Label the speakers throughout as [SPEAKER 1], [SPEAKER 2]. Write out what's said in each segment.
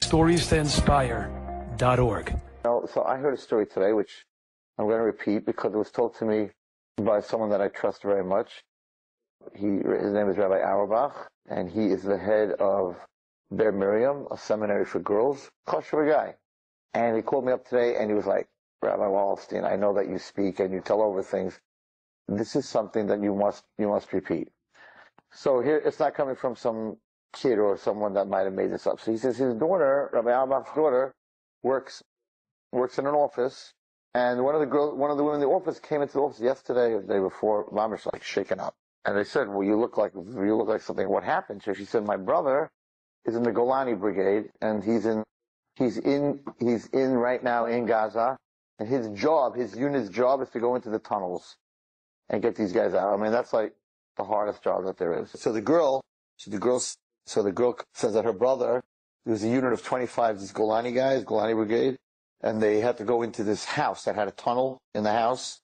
[SPEAKER 1] StoriesToInspire.org.
[SPEAKER 2] So I heard a story today, which I'm going to repeat because it was told to me by someone that I trust very much. His name is Rabbi Auerbach, and he is the head of Ber Miriam, a seminary for girls. Kosher guy. And he called me up today, and he was like, Rabbi Wallerstein, I know that you speak and you tell over things. This is something that you must repeat. So here, it's not coming from some kid or someone that might have made this up. So he says his daughter, Rabbi Auerbach's daughter, works in an office, and one of the women in the office came into the office yesterday or the day before. Mom was like shaken up, and they said, "Well, you look like something. What happened?" So she said, "My brother is in the Golani brigade, and he's in right now in Gaza, and his unit's job is to go into the tunnels and get these guys out. I mean, that's like the hardest job that there is." So the girl says that her brother, there was a unit of 25 these Golani guys, Golani brigade, and they had to go into this house that had a tunnel in the house,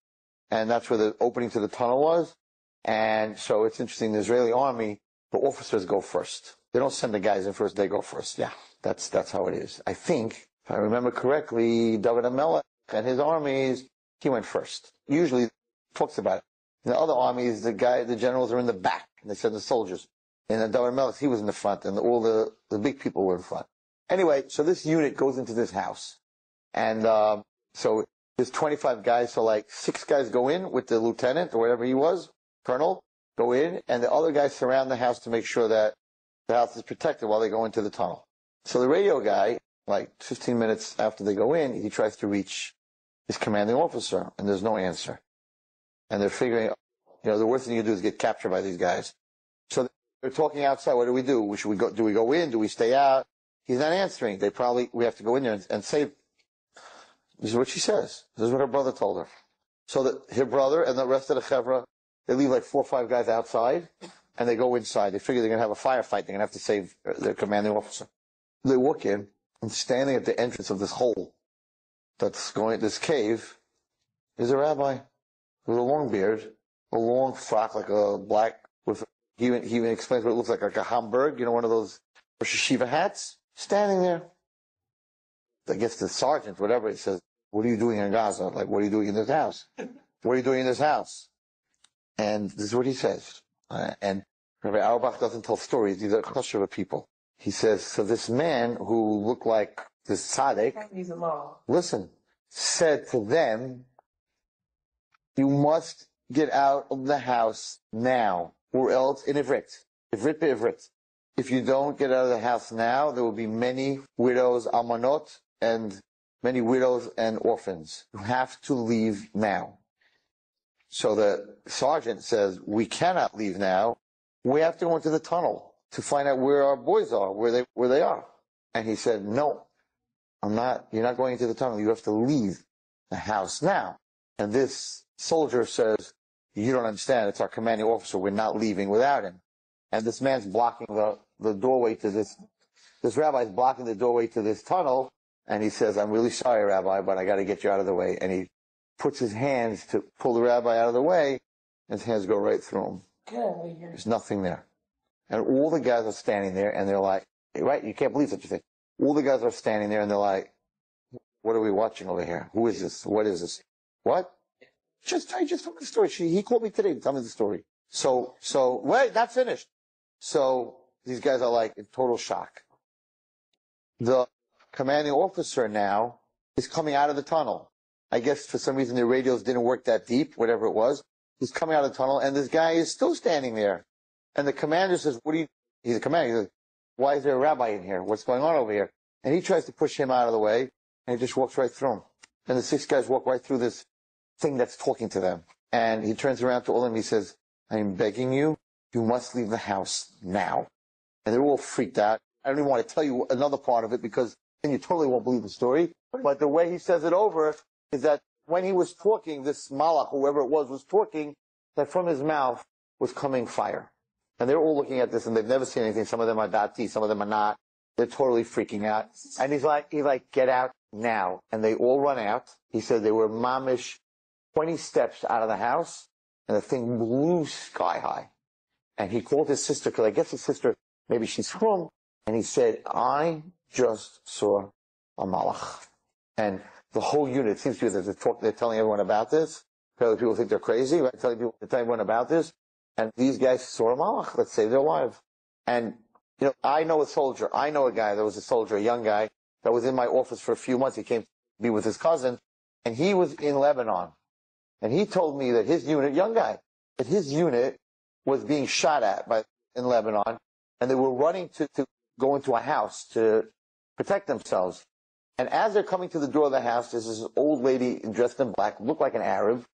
[SPEAKER 2] and that's where the opening to the tunnel was. And so it's interesting, the Israeli army, the officers go first. They don't send the guys in first, they go first. Yeah, that's how it is. I think, if I remember correctly, David Melech and his armies, he went first. Usually talks about it. In the other armies, the generals are in the back, and they send the soldiers. And David Melech, he was in the front, and all the big people were in front. Anyway, so this unit goes into this house. And so there's 25 guys, so like 6 guys go in with the lieutenant or whatever he was, colonel, go in, and the other guys surround the house to make sure that the house is protected while they go into the tunnel. So the radio guy, like 15 minutes after they go in, he tries to reach his commanding officer, and there's no answer. And they're figuring, the worst thing you can do is get captured by these guys. So they're talking outside. What do we do? Should we go? Do we go in? Do we stay out? He's not answering. We have to go in there and save. This is what she says. This is what her brother told her. So that her brother and the rest of the chevra, they leave like 4 or 5 guys outside, and they go inside. They figure they're going to have a firefight. They're going to have to save their commanding officer. They walk in, and standing at the entrance of this hole this cave, is a rabbi with a long beard, a long frock, like a black, he even explains what it looks like a Hamburg, one of those Rosh Hashiva hats, standing there. I guess the sergeant, whatever, it says, "What are you doing in Gaza? Like, what are you doing in this house? What are you doing in this house?" And this is what he says. And Rabbi Auerbach doesn't tell stories. These are kosher people. He says, so this man who looked like this tzaddik, listen, said to them, "You must get out of the house now, or else," in Ivrit be'Ivrit, "if you don't get out of the house now, there will be many widows, almanot, and many widows and orphans. You have to leave now." So the sergeant says, "We cannot leave now. We have to go into the tunnel to find out where our boys are, where they are." And he said, "No, you're not going into the tunnel. You have to leave the house now." And this soldier says, "You don't understand. It's our commanding officer. We're not leaving without him." And this man's blocking the doorway to this rabbi's blocking the doorway to this tunnel. And he says, "I'm really sorry, Rabbi, but I got to get you out of the way." And he puts his hands to pull the rabbi out of the way, and his hands go right through him. There's nothing there. And all the guys are standing there, and they're like, right, you can't believe such a thing. All the guys are standing there, and they're like, "What are we watching over here? Who is this? What is this? What?" I just told me the story. He called me today to tell me the story. So wait, not finished. So these guys are like in total shock. The commanding officer now is coming out of the tunnel. I guess for some reason the radios didn't work that deep, whatever it was. He's coming out of the tunnel, and this guy is still standing there. And the commander says, he's a commander, he says, "Why is there a rabbi in here? What's going on over here?" And he tries to push him out of the way, and he just walks right through him. And the 6 guys walk right through this thing that's talking to them. And he turns around to all of them, he says, "I'm begging you, you must leave the house now." And they're all freaked out. I don't even want to tell you another part of it because then you totally won't believe the story. But the way he says it over is that when he was talking, this Mלאך, whoever it was talking, that from his mouth was coming fire. And they're all looking at this and they've never seen anything. Some of them are dati, some of them are not. They're totally freaking out. And he's like, "Get out now." And they all run out. He said they were mamish 20 steps out of the house, and the thing blew sky high. And he called his sister, because I guess his sister, maybe she's from, and he said, "I just saw a Mallach. And the whole unit seems to be that they're telling everyone about this. Because people think they're crazy, right? Telling everyone about this. And these guys saw a Mallach. Let's save their lives. And, I know a soldier. I know a guy that was a soldier, a young guy, that was in my office for a few months. He came to be with his cousin. And he was in Lebanon. And he told me that his unit, young guy, that his unit was being shot at in Lebanon. And they were running to go into a house to protect themselves. And as they're coming to the door of the house, there's this old lady dressed in black, looked like an Arab,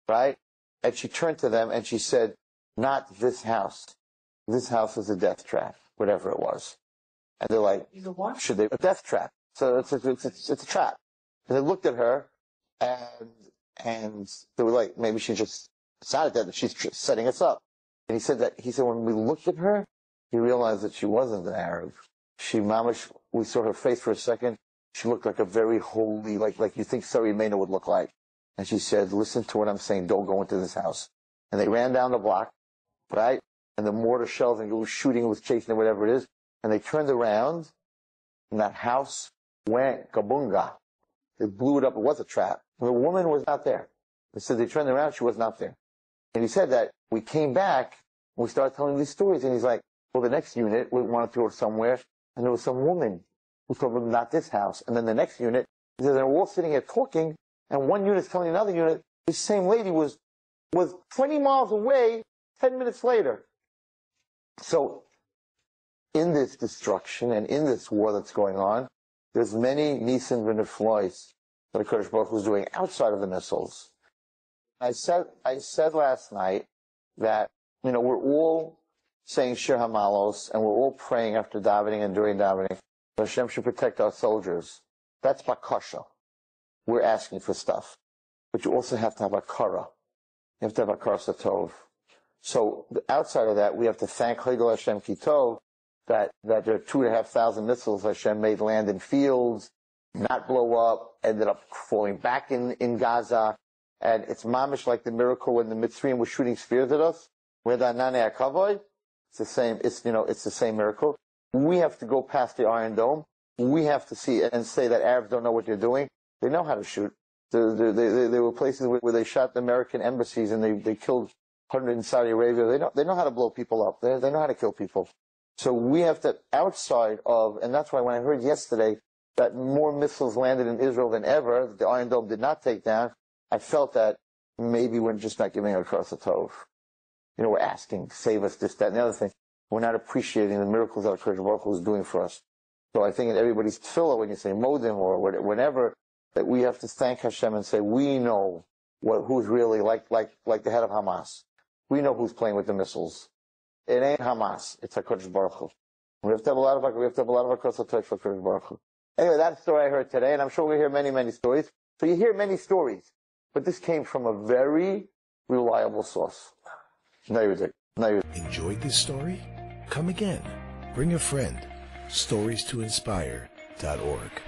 [SPEAKER 2] right? And she turned to them and she said, "Not this house. This house is a death trap," whatever it was. And they're like, "Should they? A death trap." So it's a trap. And they looked at her and they were like, maybe she just decided that she's setting us up. And he said when we looked at her, he realized that she wasn't an Arab. We saw her face for a second. She looked like a very holy, like you think Sarah Mena would look like. And she said, "Listen to what I'm saying. Don't go into this house." And they ran down the block, right? And the mortar shells and it was shooting, it was chasing or whatever it is. And they turned around and that house went kabunga. They blew it up. It was a trap. The woman was not there. They said they turned around. She was not there. And he said that we came back and we started telling these stories. And he's like, well, the next unit, we wanted to go somewhere. And there was some woman who told them, "Not this house." And then the next unit, they're all sitting here talking. And one unit's telling another unit, this same lady was 20 miles away 10 minutes later. So in this destruction and in this war that's going on, there's many Nisan v'neflois that the Kodesh Baruch Hu is doing outside of the missiles. I said last night that, we're all saying Shir HaMalos and we're all praying after davening and during davening that Hashem should protect our soldiers. That's bakasha. We're asking for stuff. But you also have to have a kara. You have to have a kara satov. So outside of that, we have to thank Chayil Hashem Kitov that there are 2,500 missiles Hashem made land in fields, not blow up, ended up falling back in Gaza. And it's mamish like the miracle when the Mitzrayim were shooting spears at us. It's the same, it's the same miracle. We have to go past the Iron Dome. We have to see and say that Arabs don't know what they're doing. They know how to shoot. There were places where they shot the American embassies and they killed 100 in Saudi Arabia. They know how to blow people up. They know how to kill people. So we have to, outside of, and that's why when I heard yesterday that more missiles landed in Israel than ever, that the Iron Dome did not take down, I felt that maybe we're just not giving a cross a tov. We're asking, save us, this, that, and the other thing. We're not appreciating the miracles that Kodesh Baruch Hu is doing for us. So I think in everybody's tefillah, when you say modim or whatever, that we have to thank Hashem and say, we know who's really like the head of Hamas. We know who's playing with the missiles. It ain't Hamas. It's HaKadosh Baruch Hu. We have to have a lot of HaKadosh for Kodesh Baruch Hu. Anyway, that's the story I heard today, and I'm sure we'll hear many, many stories. So you hear many stories, but this came from a very reliable source.
[SPEAKER 1] Enjoyed this story? Come again. Bring a friend. StoriesToInspire.org